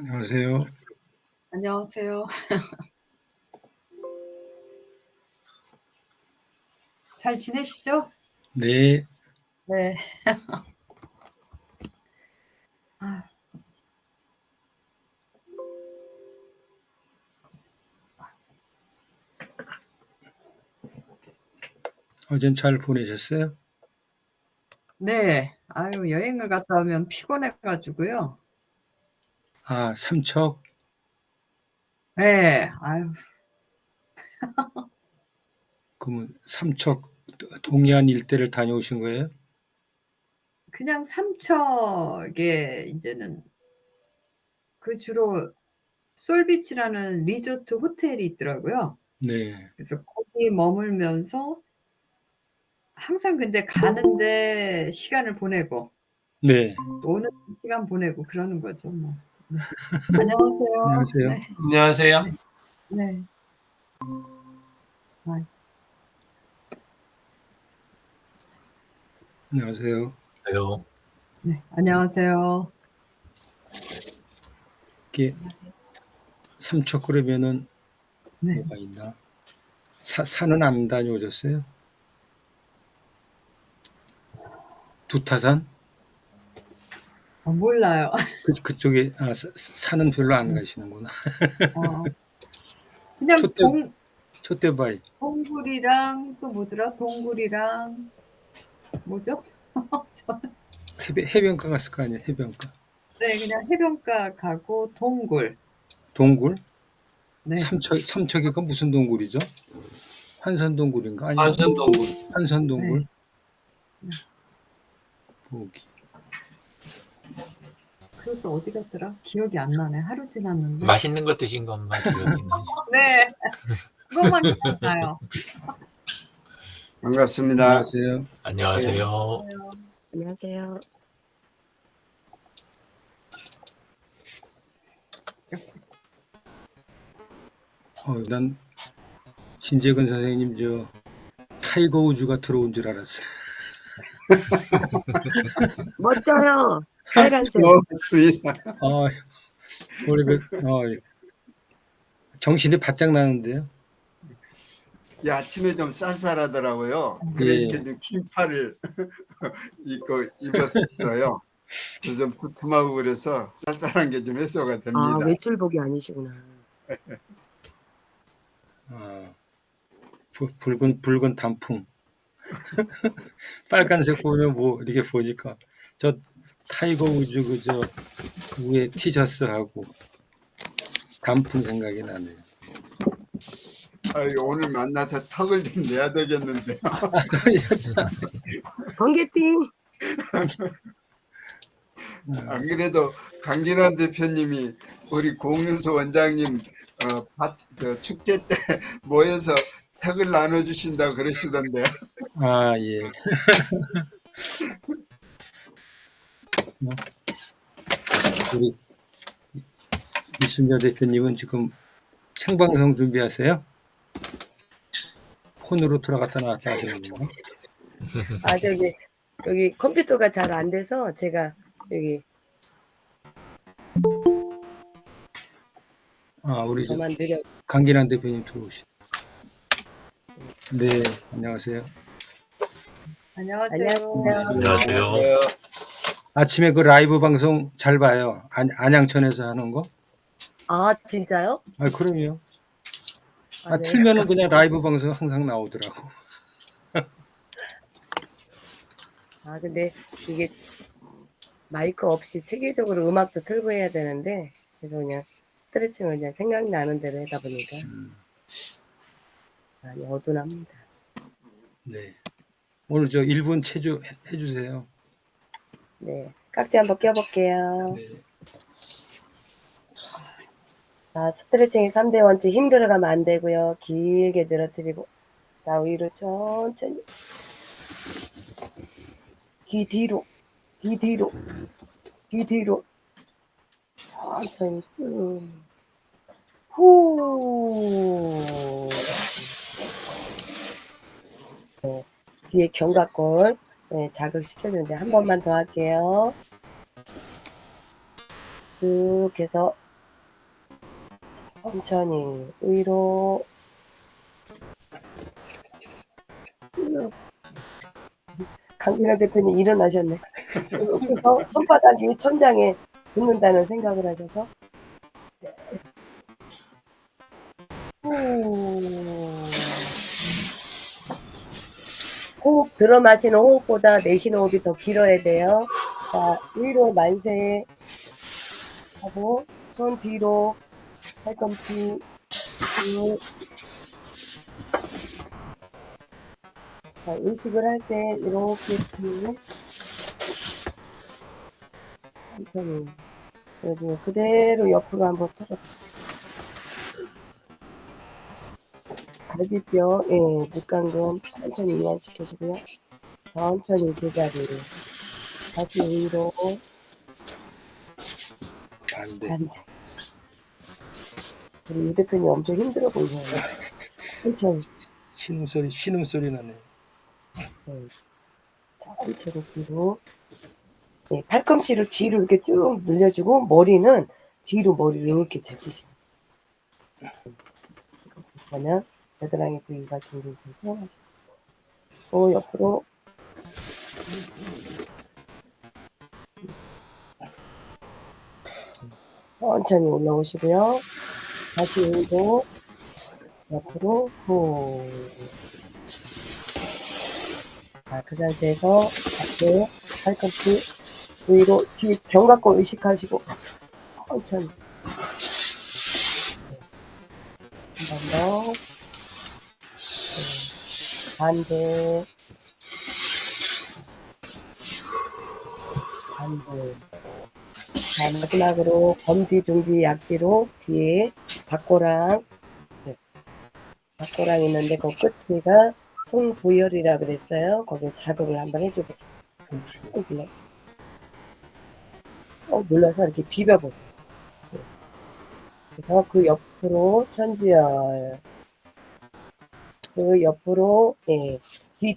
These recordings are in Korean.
안녕하세요. 안녕하세요. 잘 지내시죠? 네. 네. 아, 어젠 잘 보내셨어요? 네. 아유, 여행을 갔다 오면 피곤해 가지고요. 아, 삼척? 네. 아유, 그러면 삼척 동해안 일대를 다녀오신 거예요? 그냥 삼척에 이제는 그 주로 솔비치라는 리조트 호텔이 있더라고요. 네. 그래서 거기 머물면서 항상 근데 가는데 시간을 보내고 네. 오는 시간 보내고 그러는 거죠, 뭐. 네. 안녕하세요. 안녕하세요. 네. 안녕하세요. 네. 네. 아, 안녕하세요. 안녕. 네. 안녕하세요. 이게 삼척 그러면은 네. 뭐가 있나? 산은 안 다녀오셨어요? 두타산? 몰라요. 그쪽에 산은 별로 안 가시는구나. 어, 그냥 촛대 촛대바위. 동굴이랑 또 뭐더라? 동굴이랑 뭐죠? 저는 해변가 갔을 거 아니에요? 해변가. 네, 그냥 해변가 가고 동굴. 동굴? 네. 삼척이가 무슨 동굴이죠? 한산동굴인가? 아니면 안산동굴. 한산동굴? 네. 네. 보기. 그것도 어디 갔더라? 기억이 안 나네. 하루 지났는데. 맛있는 거 드신 것만 기억이 나지. 네. 그것만 기억나요. 반갑습니다. 안녕하세요. 안녕하세요. 안녕하세요. 난 진재근 선생님 타이거 우즈가 들어온 줄 알았어요. 멋져요. 빨간색. 고맙습니다. 우리 정신이 바짝 나는데요. 이 아침에 좀 쌀쌀하더라고요. 예. 그러니까 좀 긴팔을 입었어요. 그래서 좀 두툼하고 그래서 쌀쌀한 게 좀 해소가 됩니다. 외출복이 아니시구나. 붉은 단풍. 빨간색 보면 뭐 이렇게 보니까 저 타이거 우즈 위에 티셔츠하고 단풍 생각이 나네요. 오늘 만나서 턱을 좀 내야 되겠는데요. 번개팅. 안 그래도 강진환 대표님이 우리 공윤수 원장님 축제 때 모여서 턱을 나눠주신다고 그러시던데요. 아, 예. 우리 이순여 대표님은 지금 생방송 준비하세요? 폰으로 들어갔다 나왔다 하시는 건가? 여기 컴퓨터가 잘 안 돼서 제가 여기 우리 저만 느려. 강긴환 대표님 들어오시. 네, 안녕하세요. 안녕하세요. 안녕하세요. 아침에 그 라이브 방송 잘 봐요. 안양천에서 하는 거? 진짜요? 그럼요. 네. 틀면은 그냥 라이브 방송 항상 나오더라고. 근데 이게 마이크 없이 체계적으로 음악도 틀고 해야 되는데 그래서 그냥 스트레칭을 그냥 생각나는 대로 하다 보니까 많이 어두납니다. 네. 오늘 1분 체조 해주세요. 네, 깍지 한번 껴볼게요. 네. 스트레칭이 3대 원칙. 힘 들어가면 안 되고요. 길게 늘어뜨리고 자, 위로 천천히 귀 뒤로 천천히 쭉 후. 네, 뒤에 견갑골 자극시켜주는데 한 번만 더 할게요. 쭉 해서 천천히 위로 강민아 대표님 일어나셨네. 그래서 손바닥이 천장에 붙는다는 생각을 하셔서 호흡 들어 마시는 호흡보다 내쉬는 호흡이 더 길어야 돼요. 자, 위로 만세 하고 손 뒤로 팔꿈치 쭉. 자, 의식을 할 때 이렇게 뒤로 천천히 그리고 그대로 옆으로 한번 틀어주세요. 갈비뼈, 목강근 천천히 이완시켜주고요. 천천히 제자리로 다시 위로 반대. 우리 유 대표님 엄청 힘들어 보이세요. 천천히 신음소리 나네. 천천히 뒤로. 네, 팔꿈치를 뒤로 이렇게 쭉 늘려주고 머리는 뒤로 머리를 이렇게 제끼시면 그러면 겨드랑이 부위가 굉장히 잘 사용하시고 또 옆으로 천천히 올라오시고요. 다시 위로 옆으로 후. 자, 그 상태에서 앞에 팔꿈치 위로 뒤 견갑골 의식하시고 천천히 한 번 더 반대 자, 마지막으로 검지, 중지, 약지로 뒤에 박고랑 박고랑 있는데 그 끝에가 풍부열이라 그랬어요. 거기 자극을 한번 해줘보세요. 눌러서 이렇게 비벼보세요. 그래서 그 옆으로 천지열, 그 옆으로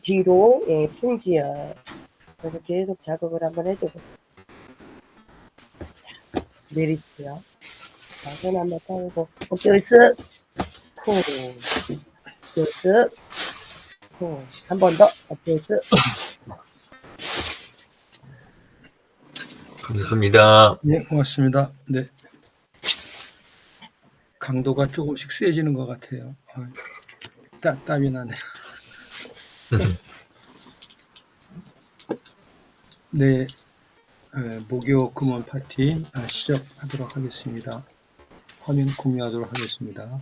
뒤로 풍지열. 그래서 계속 자극을 한번 해줘보세요. 내리시고요. 자, 손 한번 펴고 어깨를 쓱 후, 쓱 후. 한 번 더 어깨를 쓱. 감사합니다. 네, 고맙습니다. 네. 강도가 조금씩 세지는 것 같아요. 땀이 나네요. 네, 목요 금원 파티 시작하도록 하겠습니다. 화면 공유하도록 하겠습니다.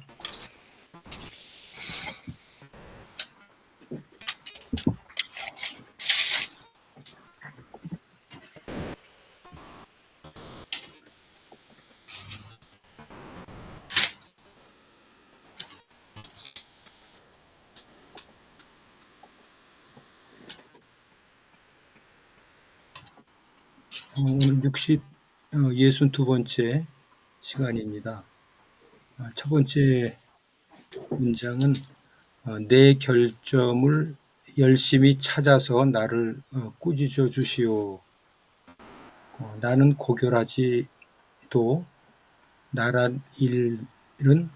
오늘 62번째 시간입니다. 첫 번째 문장은 내 결점을 열심히 찾아서 나를 꾸짖어 주시오. 나는 고결하지도 나란 일은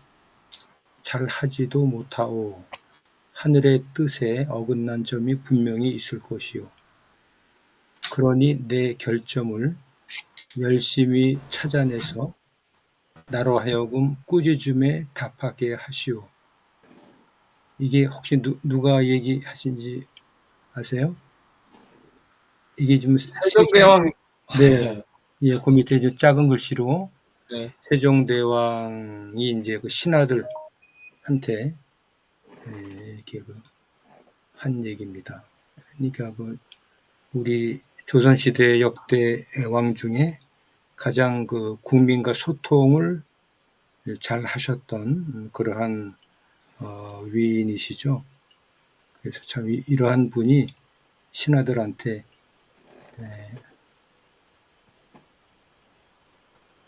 잘하지도 못하오. 하늘의 뜻에 어긋난 점이 분명히 있을 것이오. 그러니 내 결점을 열심히 찾아내서 나로 하여금 꾸짖음에 답하게 하시오. 이게 혹시 누가 얘기하신지 아세요? 이게 지금 세종대왕. 네, 예, 그 밑에 이제 작은 글씨로 네. 세종대왕이 이제 그 신하들한테 이렇게 한 얘기입니다. 그러니까 우리 조선시대 역대 왕 중에 가장 국민과 소통을 잘 하셨던 그러한 위인이시죠. 그래서 참 이러한 분이 신하들한테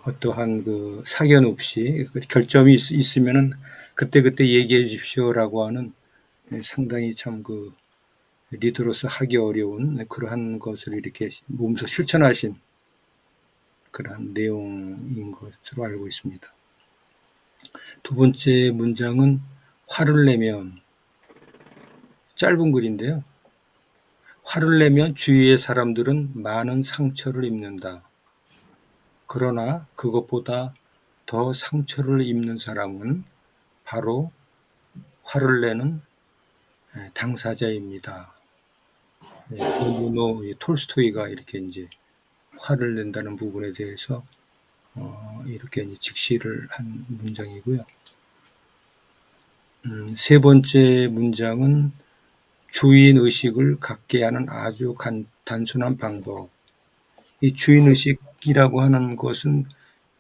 어떠한 사견 없이 결점이 있으면은 그때그때 얘기해 주십시오라고 하는 상당히 참 리더로서 하기 어려운 그러한 것을 이렇게 몸소 실천하신 그러한 내용인 것으로 알고 있습니다. 두 번째 문장은 화를 내면, 짧은 글인데요. 화를 내면 주위의 사람들은 많은 상처를 입는다. 그러나 그것보다 더 상처를 입는 사람은 바로 화를 내는 당사자입니다. 드무노 톨스토이가 이렇게 이제 화를 낸다는 부분에 대해서 이렇게 이제 직시를 한 문장이고요. 세 번째 문장은 주인 의식을 갖게 하는 아주 단순한 방법. 이 주인 의식이라고 하는 것은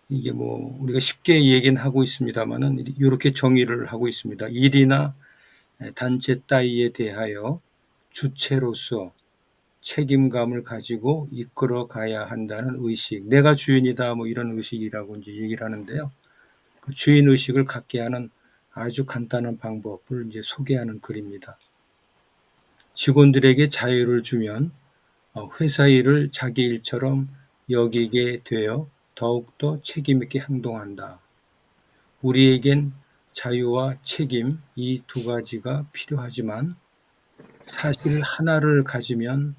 이게 뭐 우리가 쉽게 얘기는 하고 있습니다만은 이렇게 정의를 하고 있습니다. 일이나 단체 따위에 대하여 주체로서 책임감을 가지고 이끌어 가야 한다는 의식. 내가 주인이다 뭐 이런 의식이라고 이제 얘기를 하는데요. 그 주인 의식을 갖게 하는 아주 간단한 방법을 이제 소개하는 글입니다. 직원들에게 자유를 주면 회사 일을 자기 일처럼 여기게 되어 더욱더 책임 있게 행동한다. 우리에겐 자유와 책임 이 두 가지가 필요하지만 사실 하나를 가지면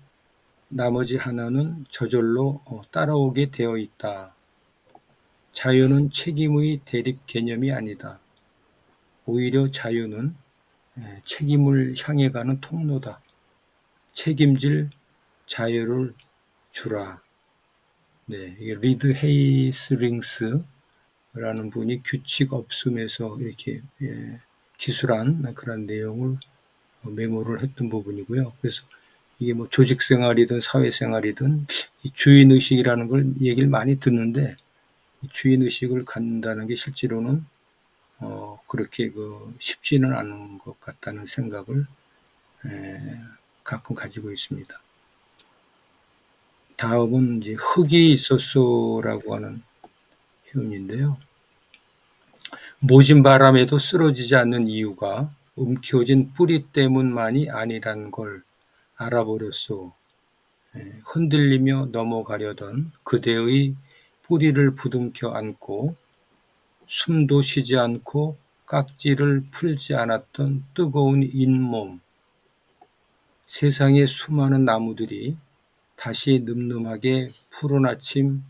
나머지 하나는 저절로 따라오게 되어 있다. 자유는 책임의 대립 개념이 아니다. 오히려 자유는 책임을 향해 가는 통로다. 책임질 자유를 주라. 네, 이게 리드 헤이슬링스라는 분이 규칙 없음에서 이렇게 기술한 그런 내용을 메모를 했던 부분이고요. 그래서 이게 뭐 조직 생활이든 사회 생활이든 이 주인 의식이라는 걸 얘기를 많이 듣는데 이 주인 의식을 갖는다는 게 실제로는 그렇게 쉽지는 않은 것 같다는 생각을 가끔 가지고 있습니다. 다음은 이제 흙이 있었소라고 하는 표현인데요. 모진 바람에도 쓰러지지 않는 이유가 움켜진 뿌리 때문만이 아니란 걸 알아버렸소. 흔들리며 넘어가려던 그대의 뿌리를 부둥켜 안고 숨도 쉬지 않고 깍지를 풀지 않았던 뜨거운 잇몸. 세상의 수많은 나무들이 다시 늠름하게 푸른 아침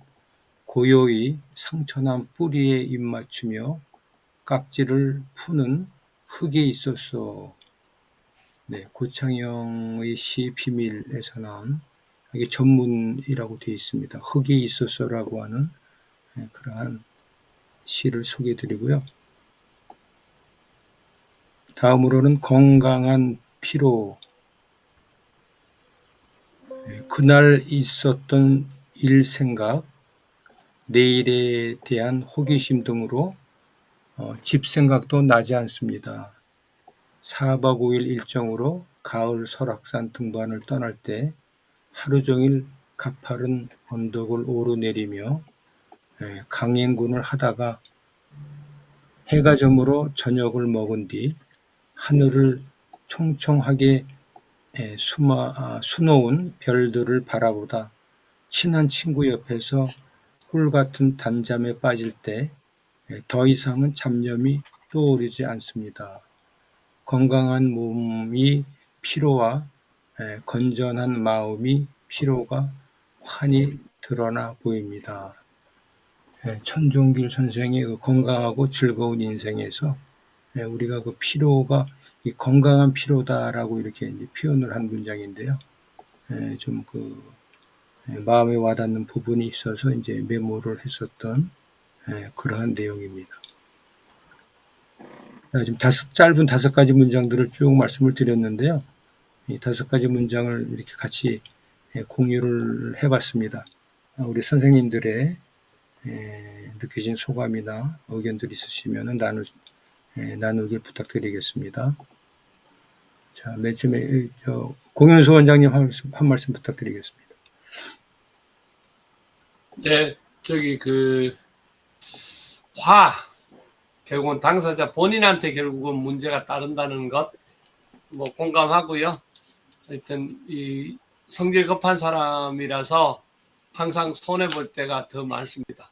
고요히 상처난 뿌리에 입맞추며 깍지를 푸는 흙이 있었어. 네, 고창영의 시 비밀에서 나온 이게 전문이라고 되어 있습니다. 흙이 있었어라고 하는 그러한 시를 소개해드리고요. 다음으로는 건강한 피로. 그날 있었던 일 생각, 내일에 대한 호기심 등으로 집 생각도 나지 않습니다. 4박 5일 일정으로 가을 설악산 등반을 떠날 때 하루 종일 가파른 언덕을 오르내리며 강행군을 하다가 해가 저물어 저녁을 먹은 뒤 하늘을 총총하게 수놓은 별들을 바라보다 친한 친구 옆에서 꿀 같은 단잠에 빠질 때 더 이상은 잡념이 떠오르지 않습니다. 건강한 몸이 피로와 건전한 마음이 피로가 환히 드러나 보입니다. 천종길 선생의 그 건강하고 즐거운 인생에서 우리가 그 피로가 이 건강한 피로다라고 이렇게 이제 표현을 한 문장인데요. 좀 마음에 와닿는 부분이 있어서 이제 메모를 했었던 그러한 내용입니다. 지금 짧은 5가지 문장들을 쭉 말씀을 드렸는데요. 이 5가지 문장을 이렇게 같이 공유를 해봤습니다. 우리 선생님들의 느끼신 소감이나 의견들 있으시면 나누길 부탁드리겠습니다. 자, 맨 처음에 공윤수 원장님 한 말씀 부탁드리겠습니다. 네, 결국은 당사자 본인한테 결국은 문제가 따른다는 것, 뭐 공감하고요. 하여튼 이 성질 급한 사람이라서 항상 손해 볼 때가 더 많습니다.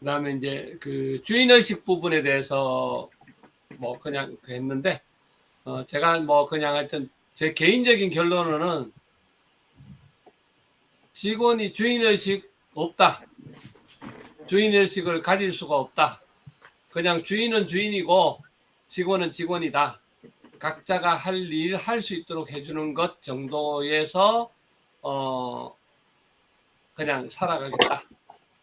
그다음에 이제 그 주인의식 부분에 대해서 뭐 그냥 했는데, 제가 뭐 그냥 하여튼 제 개인적인 결론은 직원이 주인의식 없다. 주인의식을 가질 수가 없다. 그냥 주인은 주인이고 직원은 직원이다. 각자가 할 일 할 수 있도록 해주는 것 정도에서 그냥 살아가겠다.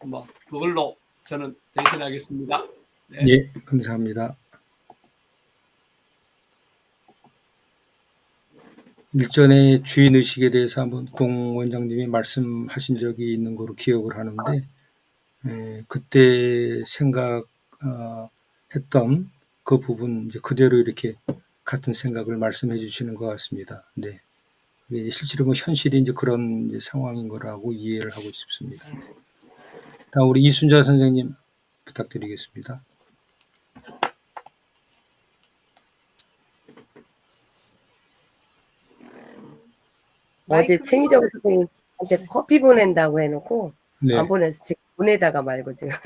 뭐 그걸로 저는 대신하겠습니다. 네. 예, 감사합니다. 일전에 주인의식에 대해서 한번 공 원장님이 말씀하신 적이 있는 거로 기억을 하는데, 그때 생각했던 그 부분 이제 그대로 이렇게 같은 생각을 말씀해 주시는 것 같습니다. 네. 이게 이제 실제로 뭐 현실이 이제 그런 이제 상황인 거라고 이해를 하고 싶습니다. 네. 다음 우리 이순자 선생님 부탁드리겠습니다. 어제 마이크 최미정 선생님한테 커피 보낸다고 해놓고 네. 안 보내서 지금 보내다가 말고 지금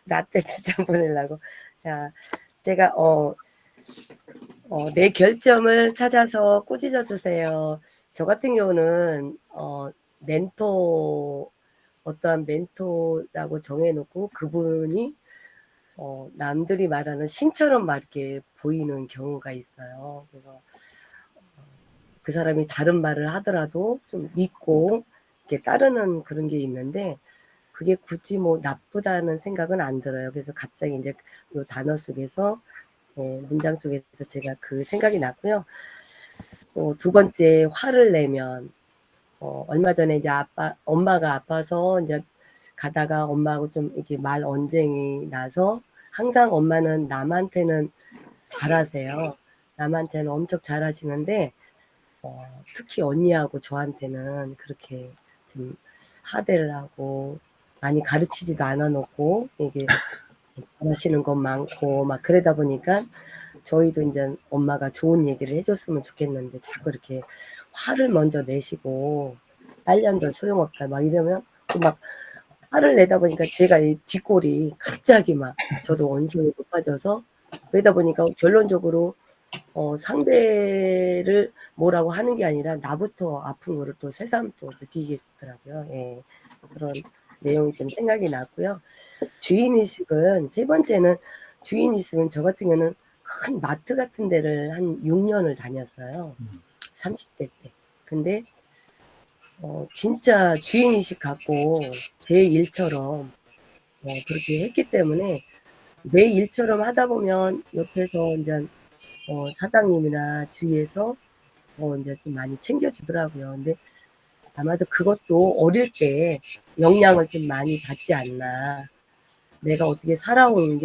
라떼 2잔 보내려고. 자, 제가 내 결점을 찾아서 꾸짖어 주세요. 저 같은 경우는 어떠한 멘토라고 정해놓고 그분이 남들이 말하는 신처럼 막 이렇게 보이는 경우가 있어요. 그래서 그 사람이 다른 말을 하더라도 좀 믿고 이렇게 따르는 그런 게 있는데, 그게 굳이 뭐 나쁘다는 생각은 안 들어요. 그래서 갑자기 이제 이 단어 속에서 문장 속에서 제가 그 생각이 났고요. 두 번째, 화를 내면 얼마 전에 이제 엄마가 아파서 이제 가다가 엄마하고 좀 이렇게 말 언쟁이 나서, 항상 엄마는 남한테는 잘하세요. 남한테는 엄청 잘하시는데 특히 언니하고 저한테는 그렇게 좀 하대를 하고 많이 가르치지도 않아 놓고 이게 잘하시는 것 많고 막 그러다 보니까 저희도 이제 엄마가 좋은 얘기를 해줬으면 좋겠는데 자꾸 이렇게 화를 먼저 내시고 딸년들 소용없다 막 이러면 막 화를 내다 보니까 제가 이 뒷골이 갑자기 막 저도 언성이 높아져서, 그러다 보니까 결론적으로 상대를 뭐라고 하는 게 아니라 나부터 아픈 거를 또 새삼 또 느끼겠더라고요. 예. 그런 내용이 좀 생각이 났고요. 주인의식은, 세 번째는 주인의식은 저 같은 경우는 큰 마트 같은 데를 한 6년을 다녔어요. 30대 때. 근데 진짜 주인의식 갖고 제 일처럼 그렇게 했기 때문에 내 일처럼 하다 보면 옆에서 이제 사장님이나 주위에서 이제 좀 많이 챙겨주더라고요. 근데 아마도 그것도 어릴 때 영향을 좀 많이 받지 않나. 내가 어떻게 살아온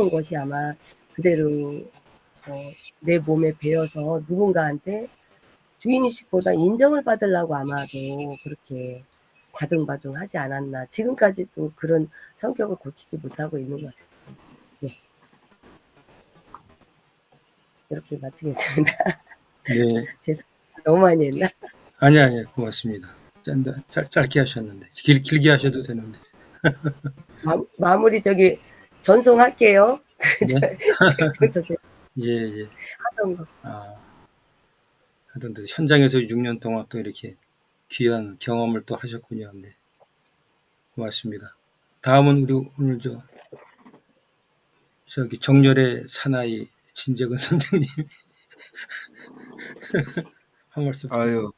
것이 아마 그대로 내 몸에 배어서 누군가한테 주인의식보다 인정을 받으려고 아마도 그렇게 바등바등 하지 않았나. 지금까지도 그런 성격을 고치지 못하고 있는 것 같아요. 네. 이렇게 마치겠습니다. 네. 죄송합니다. 너무 많이 했나? 아니, 고맙습니다. 짧게 하셨는데. 길게 하셔도 되는데. 마무리 전송할게요. 네. 선생님 예. 하던 거. 하던데, 현장에서 6년 동안 또 이렇게 귀한 경험을 또 하셨군요. 네. 고맙습니다. 다음은 우리 오늘 정열의 사나이 진재근 선생님. 한 말씀 부탁드립니다. 아유,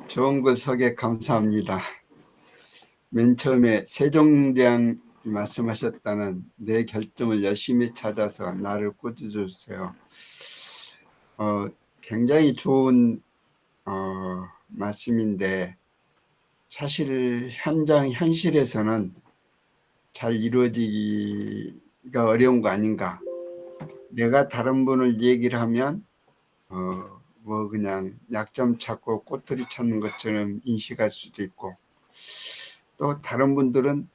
좋은 글 소개 감사합니다. 맨 처음에 세종대왕이 말씀하셨다는 내 결점을 열심히 찾아서 나를 꾸짖어주세요. 굉장히 좋은 말씀인데, 사실 현실에서는 잘 이루어지기가 어려운 거 아닌가. 내가 다른 분을 얘기를 하면 뭐 그냥 약점 찾고 꼬투리 찾는 것처럼 인식할 수도 있고, 또 다른 분들은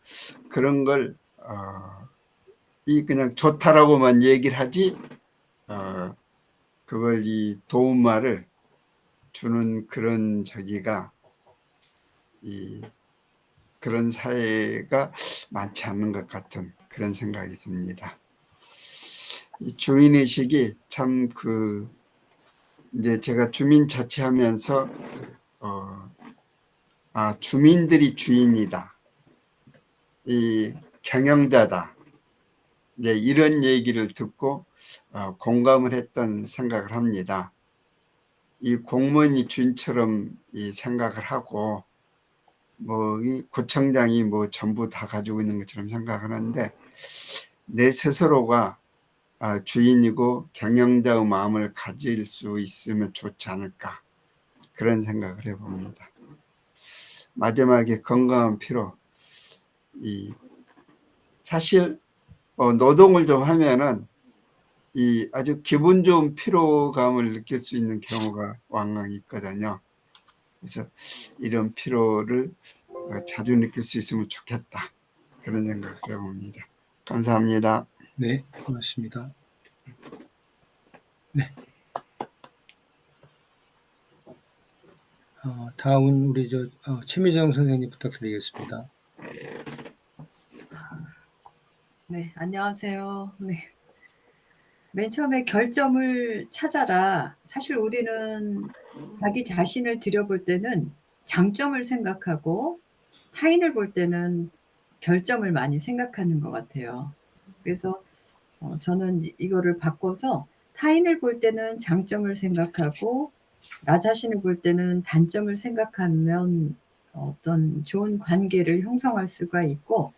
그런 걸 그냥 좋다라고만 얘기를 하지 그걸 이 그런 사회가 많지 않은 것 같은 그런 생각이 듭니다. 이 주인의식이 참 이제 제가 주민 자치하면서 주민들이 주인이다. 이 경영자다. 네, 이런 얘기를 듣고 공감을 했던 생각을 합니다. 이 공무원이 주인처럼 이 생각을 하고 이 구청장이 전부 다 가지고 있는 것처럼 생각을 하는데 내 스스로가 주인이고 경영자의 마음을 가질 수 있으면 좋지 않을까 그런 생각을 해봅니다. 마지막에 건강한 피로. 사실 노동을 좀 하면은 아주 기분 좋은 피로감을 느낄 수 있는 경우가 왕왕 있거든요. 그래서 이런 피로를 자주 느낄 수 있으면 좋겠다. 그런 생각을 해봅니다. 감사합니다. 네, 고맙습니다. 네. 다음은 우리 최미정 선생님 부탁드리겠습니다. 네, 안녕하세요. 네. 맨 처음에 결점을 찾아라. 사실 우리는 자기 자신을 들여볼 때는 장점을 생각하고 타인을 볼 때는 결점을 많이 생각하는 것 같아요. 그래서 저는 이거를 바꿔서 타인을 볼 때는 장점을 생각하고 나 자신을 볼 때는 단점을 생각하면 어떤 좋은 관계를 형성할 수가 있고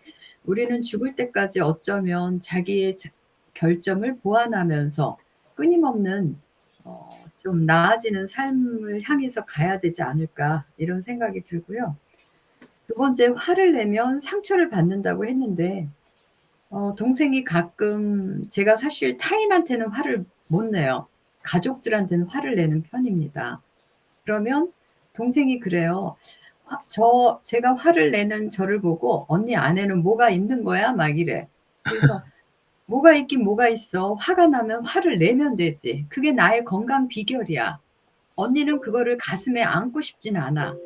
우리는 죽을 때까지 어쩌면 자기의 결점을 보완하면서 끊임없는 좀 나아지는 삶을 향해서 가야 되지 않을까 이런 생각이 들고요. 두 번째, 화를 내면 상처를 받는다고 했는데 동생이 가끔 제가 사실 타인한테는 화를 못 내요. 가족들한테는 화를 내는 편입니다. 그러면 동생이 그래요. 제가 화를 내는 저를 보고 언니 안에는 뭐가 있는 거야? 막 이래. 그래서 뭐가 있긴 뭐가 있어. 화가 나면 화를 내면 되지. 그게 나의 건강 비결이야. 언니는 그거를 가슴에 안고 싶진 않아.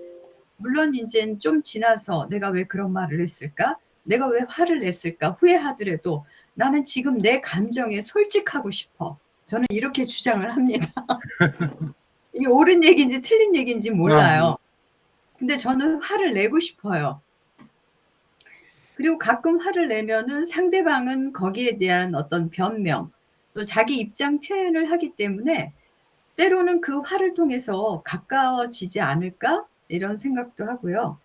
물론 이제 좀 지나서 내가 왜 그런 말을 했을까? 내가 왜 화를 냈을까? 후회하더라도 나는 지금 내 감정에 솔직하고 싶어. 저는 이렇게 주장을 합니다. 이게 옳은 얘기인지 틀린 얘기인지 몰라요. 근데 저는 화를 내고 싶어요. 그리고 가끔 화를 내면은 상대방은 거기에 대한 어떤 변명, 또 자기 입장 표현을 하기 때문에 때로는 그 화를 통해서 가까워지지 않을까? 이런 생각도 하고요.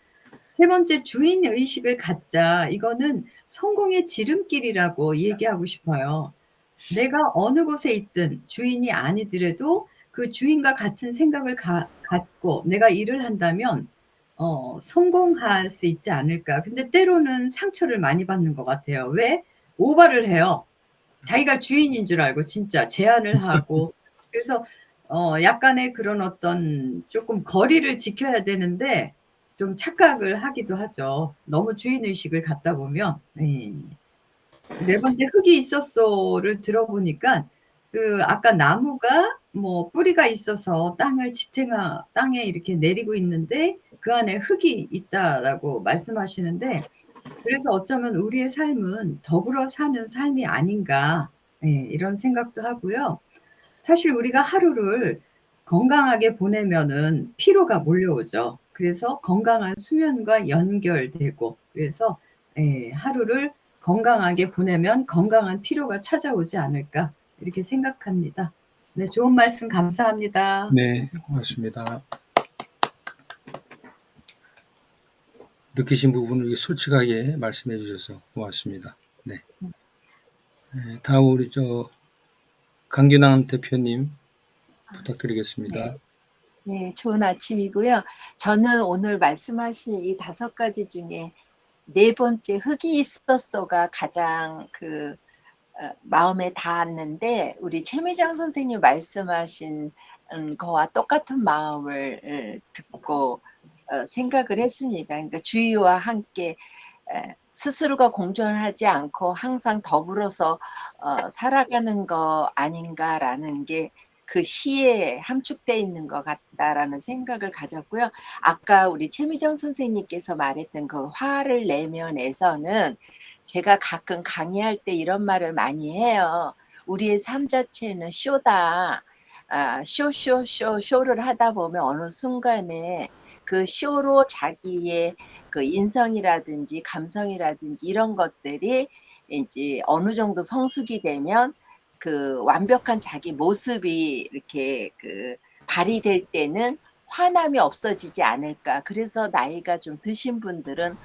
세 번째, 주인의식을 갖자. 이거는 성공의 지름길이라고 얘기하고 싶어요. 내가 어느 곳에 있든 주인이 아니더라도 그 주인과 같은 생각을 갖고 내가 일을 한다면 성공할 수 있지 않을까. 근데 때로는 상처를 많이 받는 것 같아요. 왜? 오바를 해요. 자기가 주인인 줄 알고 진짜 제안을 하고. 그래서 약간의 그런 어떤 조금 거리를 지켜야 되는데 좀 착각을 하기도 하죠. 너무 주인의식을 갖다 보면. 네. 네 번째, 흙이 있었어를 들어보니까 아까 나무가 뿌리가 있어서 땅에 이렇게 내리고 있는데 그 안에 흙이 있다라고 말씀하시는데 그래서 어쩌면 우리의 삶은 더불어 사는 삶이 아닌가 이런 생각도 하고요. 사실 우리가 하루를 건강하게 보내면은 피로가 몰려오죠. 그래서 건강한 수면과 연결되고 그래서 하루를 건강하게 보내면 건강한 피로가 찾아오지 않을까 이렇게 생각합니다. 네, 좋은 말씀 감사합니다. 네, 고맙습니다. 느끼신 부분을 솔직하게 말씀해 주셔서 고맙습니다. 네. 다음 우리 강균남 대표님 부탁드리겠습니다. 네, 좋은 아침이고요. 저는 오늘 말씀하신 이 5가지 중에 4번째 흙이 있었어가 가장 마음에 닿았는데 우리 최미정 선생님 말씀하신 거와 똑같은 마음을 듣고 생각을 했습니다. 그러니까 주위와 함께 스스로가 공존하지 않고 항상 더불어서 살아가는 거 아닌가라는 게 그 시에 함축돼 있는 것 같다라는 생각을 가졌고요. 아까 우리 최미정 선생님께서 말했던 그 화를 내면에서는 제가 가끔 강의할 때 이런 말을 많이 해요. 우리의 삶 자체는 쇼다. 쇼를 하다 보면 어느 순간에 그 쇼로 자기의 그 인성이라든지 감성이라든지 이런 것들이 이제 어느 정도 성숙이 되면 그 완벽한 자기 모습이 이렇게 그 발휘될 때는 화남이 없어지지 않을까. 그래서 나이가 좀 드신 분들은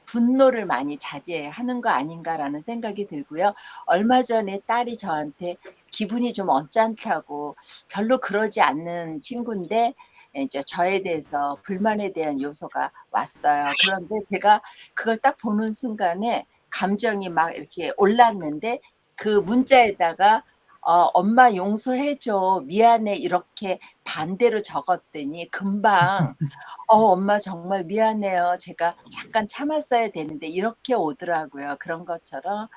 분노를 많이 자제하는 거 아닌가라는 생각이 들고요. 얼마 전에 딸이 저한테 기분이 좀 언짢다고 별로 그러지 않는 친구인데 이제 저에 대해서 불만에 대한 요소가 왔어요. 그런데 제가 그걸 딱 보는 순간에 감정이 막 이렇게 올랐는데 그 문자에다가 엄마 용서해줘. 미안해. 이렇게 반대로 적었더니 금방 엄마 정말 미안해요. 제가 잠깐 참았어야 되는데 이렇게 오더라고요. 그런 것처럼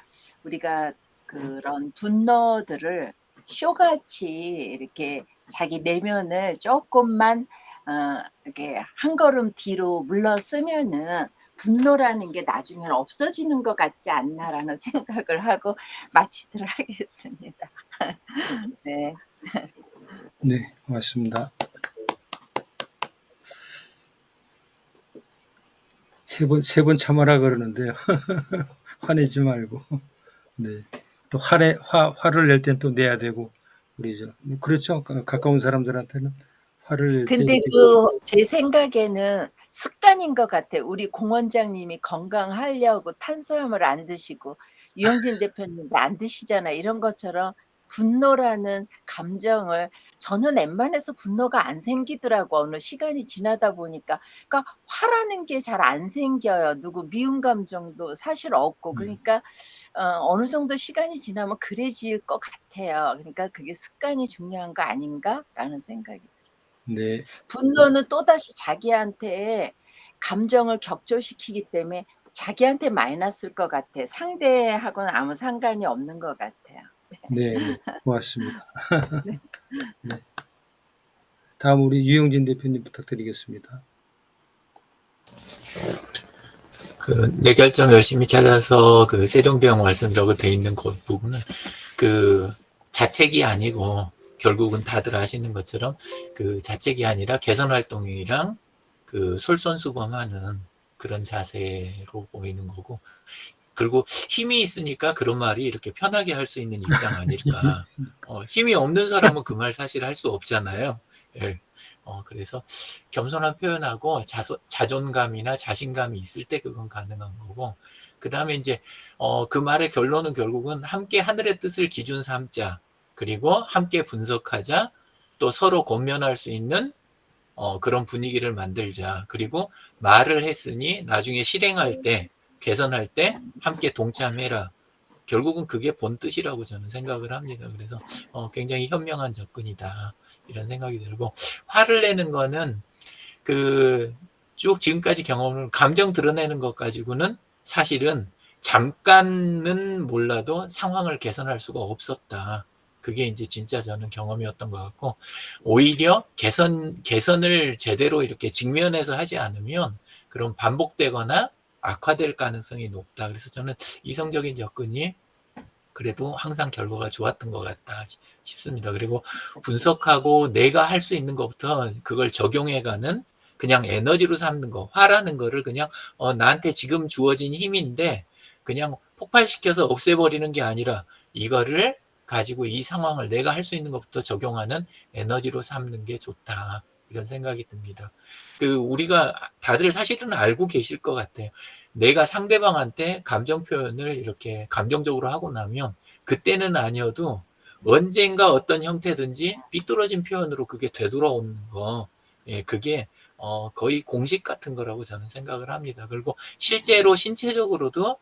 우리가 그런 분노들을 쇼같이 이렇게 자기 내면을 조금만 이렇게 한 걸음 뒤로 물러서면은 분노라는 게 나중에는 없어지는 것 같지 않나라는 생각을 하고 마치도록 하겠습니다. 네. 네, 고맙습니다. 세 번 참아라 그러는데요. 화내지 말고. 네. 또 화를 낼 땐 또 내야 되고, 우리죠. 그렇죠. 가까운 사람들한테는 화를 낼 때 근데 이렇게. 제 생각에는 습관인 것 같아요. 우리 공원장님이 건강하려고 탄수화물 안 드시고 유영진 대표님도 안 드시잖아요. 이런 것처럼 분노라는 감정을 저는 웬만해서 분노가 안 생기더라고. 어느 시간이 지나다 보니까. 그러니까 화라는 게 잘 안 생겨요. 누구 미운 감정도 사실 없고. 그러니까 어느 정도 시간이 지나면 그래질 것 같아요. 그러니까 그게 습관이 중요한 거 아닌가라는 생각이 들어요. 네, 분노는 또다시 자기한테 감정을 격조시키기 때문에 자기한테 마이너스일 것 같아. 상대하고는 아무 상관이 없는 것 같아요. 네, 네. 고맙습니다. 네. 네. 다음 우리 유영진 대표님 부탁드리겠습니다. 그 뇌결점 열심히 찾아서 그 세종대왕 말씀이라고 돼 있는 그 부분은 그 자책이 아니고 결국은 다들 아시는 것처럼 그 자책이 아니라 개선 활동이랑 그 솔선수범하는 그런 자세로 보이는 거고, 그리고 힘이 있으니까 그런 말이 이렇게 편하게 할 수 있는 입장 아닐까. 힘이 없는 사람은 그 말 사실 할 수 없잖아요. 예. 그래서 겸손한 표현하고 자존감이나 자신감이 있을 때 그건 가능한 거고, 그 다음에 이제 그 말의 결론은 결국은 함께 하늘의 뜻을 기준 삼자, 그리고 함께 분석하자, 또 서로 권면할 수 있는 그런 분위기를 만들자. 그리고 말을 했으니 나중에 실행할 때, 개선할 때 함께 동참해라. 결국은 그게 본 뜻이라고 저는 생각을 합니다. 그래서 굉장히 현명한 접근이다, 이런 생각이 들고, 화를 내는 거는 그 쭉 지금까지 경험을 감정 드러내는 것 가지고는 사실은 잠깐은 몰라도 상황을 개선할 수가 없었다. 그게 이제 진짜 저는 경험이었던 것 같고, 오히려 개선을 제대로 이렇게 직면해서 하지 않으면 그런 반복되거나 악화될 가능성이 높다. 그래서 저는 이성적인 접근이 그래도 항상 결과가 좋았던 것 같다 싶습니다. 그리고 분석하고 내가 할 수 있는 것부터 그걸 적용해가는, 그냥 에너지로 삼는 거, 화라는 거를 그냥 나한테 지금 주어진 힘인데 그냥 폭발시켜서 없애버리는 게 아니라 이거를 가지고 이 상황을 내가 할 수 있는 것부터 적용하는 에너지로 삼는 게 좋다, 이런 생각이 듭니다. 우리가 다들 사실은 알고 계실 것 같아요. 내가 상대방한테 감정 표현을 이렇게 감정적으로 하고 나면 그때는 아니어도 언젠가 어떤 형태든지 삐뚤어진 표현으로 그게 되돌아오는 거, 예, 그게 거의 공식 같은 거라고 저는 생각을 합니다. 그리고 실제로 신체적으로도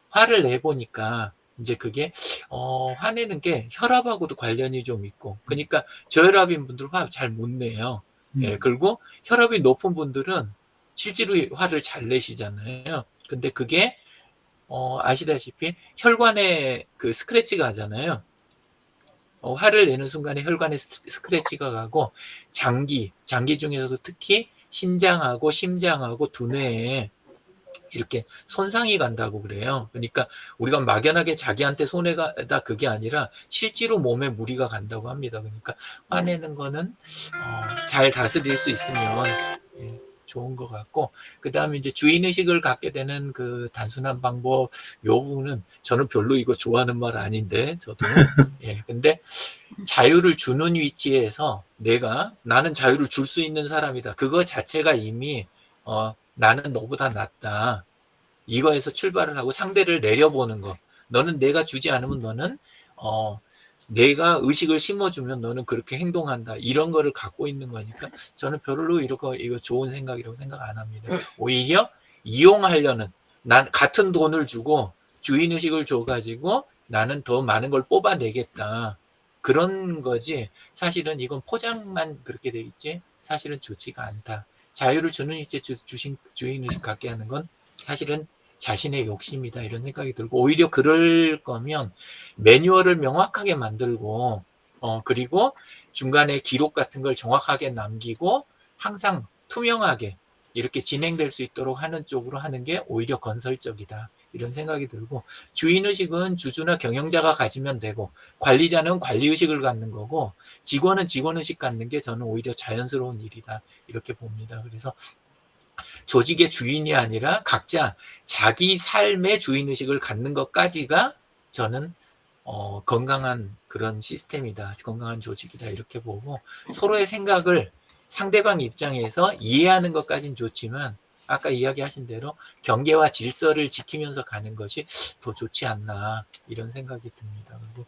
화를 내보니까 이제 그게 화내는 게 혈압하고도 관련이 좀 있고, 그러니까 저혈압인 분들 화 잘 못 내요. 예, 그리고 혈압이 높은 분들은 실제로 화를 잘 내시잖아요. 근데 그게 아시다시피 혈관에 그 스크래치가 하잖아요. 화를 내는 순간에 혈관에 스크래치가 가고 장기 중에서도 특히 신장하고 심장하고 두뇌에 이렇게 손상이 간다고 그래요. 그러니까 우리가 막연하게 자기한테 손해가 다 그게 아니라 실제로 몸에 무리가 간다고 합니다. 그러니까 화내는 거는 잘 다스릴 수 있으면 좋은 것 같고, 그 다음에 이제 주인의식을 갖게 되는 그 단순한 방법, 요 부분은 저는 별로 이거 좋아하는 말 아닌데, 저도. 근데 자유를 주는 위치에서 나는 자유를 줄 수 있는 사람이다. 그거 자체가 이미, 나는 너보다 낫다. 이거에서 출발을 하고 상대를 내려보는 거. 너는 내가 주지 않으면 너는, 내가 의식을 심어주면 너는 그렇게 행동한다. 이런 거를 갖고 있는 거니까 저는 별로 이거 좋은 생각이라고 생각 안 합니다. 오히려 이용하려는, 난 같은 돈을 주고 주인의식을 줘가지고 나는 더 많은 걸 뽑아내겠다. 그런 거지. 사실은 이건 포장만 그렇게 돼 있지 사실은 좋지가 않다. 자유를 주는 이제 주인의식 갖게 하는 건 사실은 자신의 욕심이다 이런 생각이 들고, 오히려 그럴 거면 매뉴얼을 명확하게 만들고 그리고 중간에 기록 같은 걸 정확하게 남기고 항상 투명하게 이렇게 진행될 수 있도록 하는 쪽으로 하는 게 오히려 건설적이다 이런 생각이 들고, 주인의식은 주주나 경영자가 가지면 되고 관리자는 관리의식을 갖는 거고 직원은 직원의식 갖는 게 저는 오히려 자연스러운 일이다 이렇게 봅니다. 그래서 조직의 주인이 아니라 각자 자기 삶의 주인의식을 갖는 것까지가 저는 건강한 그런 시스템이다, 건강한 조직이다 이렇게 보고, 서로의 생각을 상대방 입장에서 이해하는 것까지는 좋지만 아까 이야기하신 대로 경계와 질서를 지키면서 가는 것이 더 좋지 않나 이런 생각이 듭니다. 그리고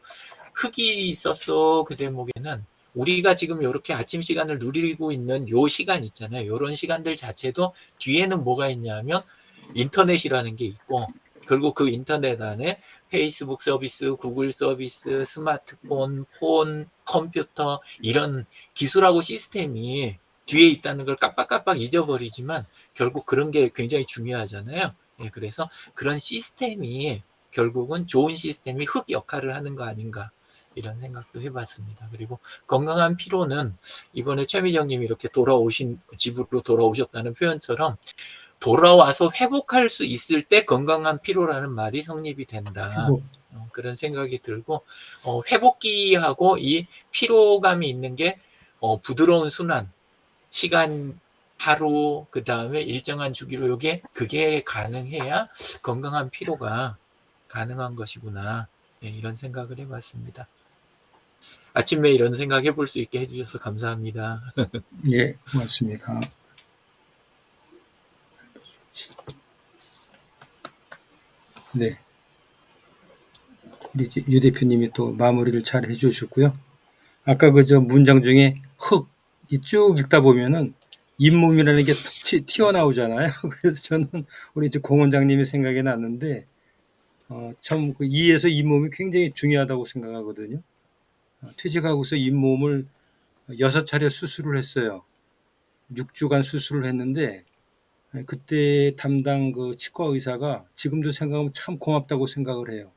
흙이 있었어 그 대목에는 우리가 지금 이렇게 아침 시간을 누리고 있는 요 시간 있잖아요. 이런 시간들 자체도 뒤에는 뭐가 있냐면 인터넷이라는 게 있고, 그리고 그 인터넷 안에 페이스북 서비스, 구글 서비스, 스마트폰, 폰, 컴퓨터 이런 기술하고 시스템이 뒤에 있다는 걸 깜빡깜빡 잊어버리지만 결국 그런 게 굉장히 중요하잖아요. 그래서 그런 시스템이 결국은 좋은 시스템이 흙 역할을 하는 거 아닌가 이런 생각도 해봤습니다. 그리고 건강한 피로는 이번에 최미정님이 이렇게 집으로 돌아오셨다는 표현처럼 돌아와서 회복할 수 있을 때 건강한 피로라는 말이 성립이 된다. 그런 생각이 들고, 회복기하고 이 피로감이 있는 게 부드러운 순환, 시간, 하루, 그 다음에 일정한 주기로 그게 가능해야 건강한 피로가 가능한 것이구나. 이런 생각을 해봤습니다. 아침에 이런 생각 해볼 수 있게 해주셔서 감사합니다. 예, 고맙습니다. 네. 우리 유 대표님이 또 마무리를 잘 해주셨고요. 아까 저 문장 중에 흙, 쭉 읽다 보면은 잇몸이라는 게 튀어나오잖아요. 그래서 저는 우리 공 원장님이 생각이 났는데, 참, 이에서 잇몸이 굉장히 중요하다고 생각하거든요. 퇴직하고서 잇몸을 6차례 수술을 했어요. 6주간 수술을 했는데, 그때 담당 그 치과 의사가 지금도 생각하면 참 고맙다고 생각을 해요.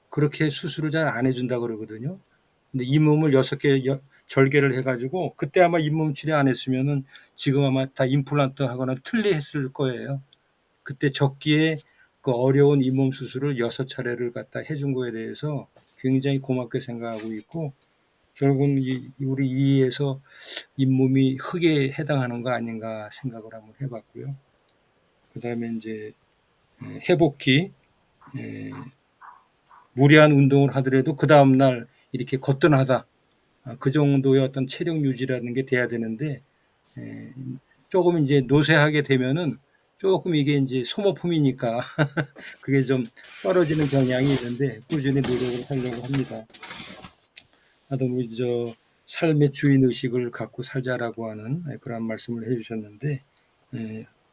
그렇게 수술을 잘 안 해준다 그러거든요. 근데 잇몸을 6개 절개를 해가지고, 그때 아마 잇몸 치료 안 했으면은 지금 아마 다 임플란트 하거나 틀리 했을 거예요. 그때 적기에 그 어려운 잇몸 수술을 6차례를 갖다 해준 거에 대해서 굉장히 고맙게 생각하고 있고, 결국은 우리 이에서 잇몸이 흙에 해당하는 거 아닌가 생각을 한번 해봤고요. 그 다음에 이제 회복기, 무리한 운동을 하더라도 그 다음날 이렇게 거뜬하다. 그 정도의 어떤 체력 유지라는 게 돼야 되는데, 조금 이제 노쇠하게 되면은 조금 이게 이제 소모품이니까 그게 좀 떨어지는 경향이 있는데 꾸준히 노력을 하려고 합니다. 하여튼 우리 삶의 주인 의식을 갖고 살자라고 하는 그런 말씀을 해주셨는데,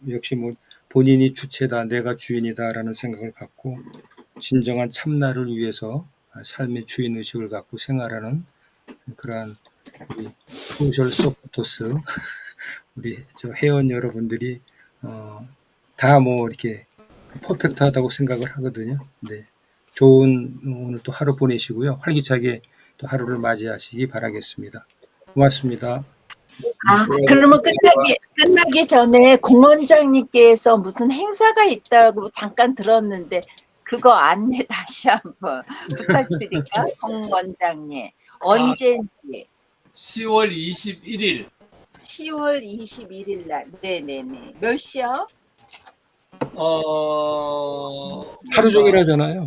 역시 뭐 본인이 주체다, 내가 주인이다라는 생각을 갖고 진정한 참나를 위해서 삶의 주인 의식을 갖고 생활하는 그러한 우리 소셜 서포터스 우리 회원 여러분들이 다 뭐 이렇게 퍼펙트하다고 생각을 하거든요. 네, 좋은 오늘 또 하루 보내시고요. 활기차게 또 하루를 맞이하시기 바라겠습니다. 고맙습니다. 아, 그러면 끝나기 전에 공원장님께서 무슨 행사가 있다고 잠깐 들었는데 그거 안내 다시 한번 부탁드릴까? 공원장님. 언제인지. 10월 21일 10월 21일 날. 네네네. 몇 시요? 하루 종일 하잖아요.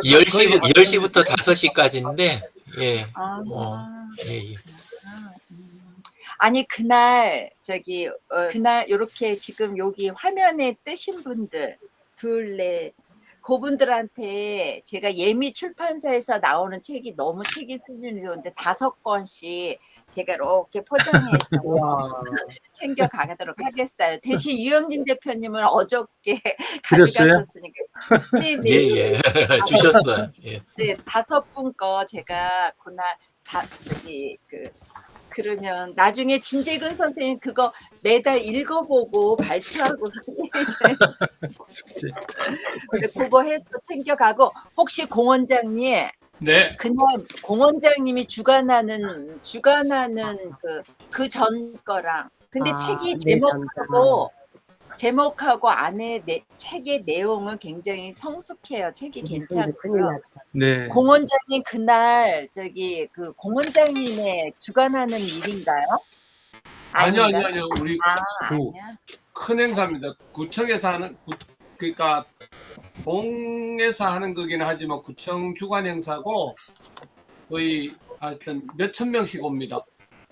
10시부터 5시까지인데, 예, 아, 예, 예. 아니 그날 그날 이렇게 지금 여기 화면에 뜨신 분들 둘레 그분들한테 제가 예미 출판사에서 나오는 책이 너무 책이 수준이 좋은데 5권씩 제가 이렇게 포장해서 와. 챙겨 가도록 하겠어요. 대신 유영진 대표님은 어저께 드렸어요? 가져가셨으니까. 네네. 예, 예. 주셨어요. 예. 네, 5분 거 제가 그날 그러면 나중에 진재근 선생님 그거 매달 읽어보고 발표하고 그거 해서 챙겨가고 혹시 공원장님 네. 그냥 공원장님이 주관하는 그 전 거랑 근데 책이 네, 제목하고 안에 책의 내용은 굉장히 성숙해요. 책이 큰일 괜찮고요. 났다. 네. 공원장님 그날 그 공원장님의 주관하는 일인가요? 아니요. 우리 아니야. 큰 행사입니다. 구청에서 하는 그러니까 동에서 하는 거기는 하지만 구청 주관 행사고 거의 하여튼 몇천 명씩 옵니다.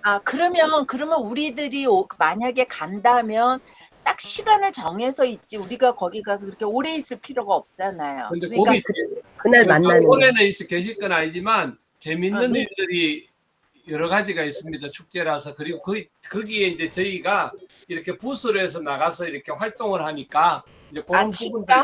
아 그러면 우리들이 만약에 간다면 딱 시간을 정해서 있지 우리가 거기 가서 그렇게 오래 있을 필요가 없잖아요. 근데 그러니까 거기 그날 만나는 거. 올해는 계실 건 아니지만 재밌는 네. 일들이 여러 가지가 있습니다. 축제라서. 그리고 거기에 이제 저희가 이렇게 부스로 해서 나가서 이렇게 활동을 하니까 이제 그런 부분들.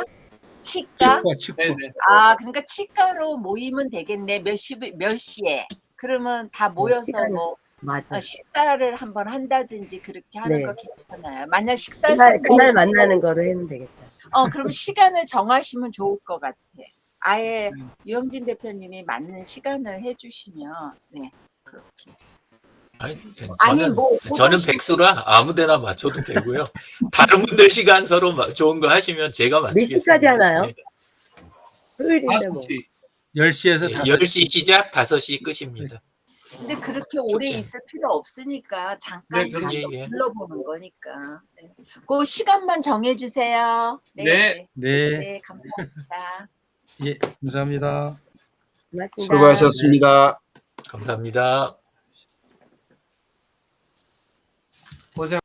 치과? 치과. 네네. 아 그러니까 치과로 모이면 되겠네. 몇 시에? 그러면 다 모여서 시간을- 뭐 맞아. 식사를 한번 한다든지 그렇게 하는 네. 거 괜찮아요. 만약 식사 그날 만나는 거로 하면 되겠다. 그럼 시간을 정하시면 좋을 것 같아. 아예 유영진 대표님이 맞는 시간을 해주시면 네 그렇게. 아니, 아니, 저는 백수라 아무데나 맞춰도 되고요. 다른 분들 시간 서로 좋은 거 하시면 제가 몇 맞추겠습니다. 시까지 하나요? 예. 토요일인데 뭐. 5시. 10시에서 10시 시작, 5시 끝입니다. 근데 그렇게 오래 축제. 있을 필요 없으니까 잠깐 네, 가서 예. 불러보는 거니까. 네. 그 시간만 정해주세요. 네. 네. 네, 감사합니다. 예, 감사합니다. 고맙습니다. 수고하셨습니다. 감사합니다. 고생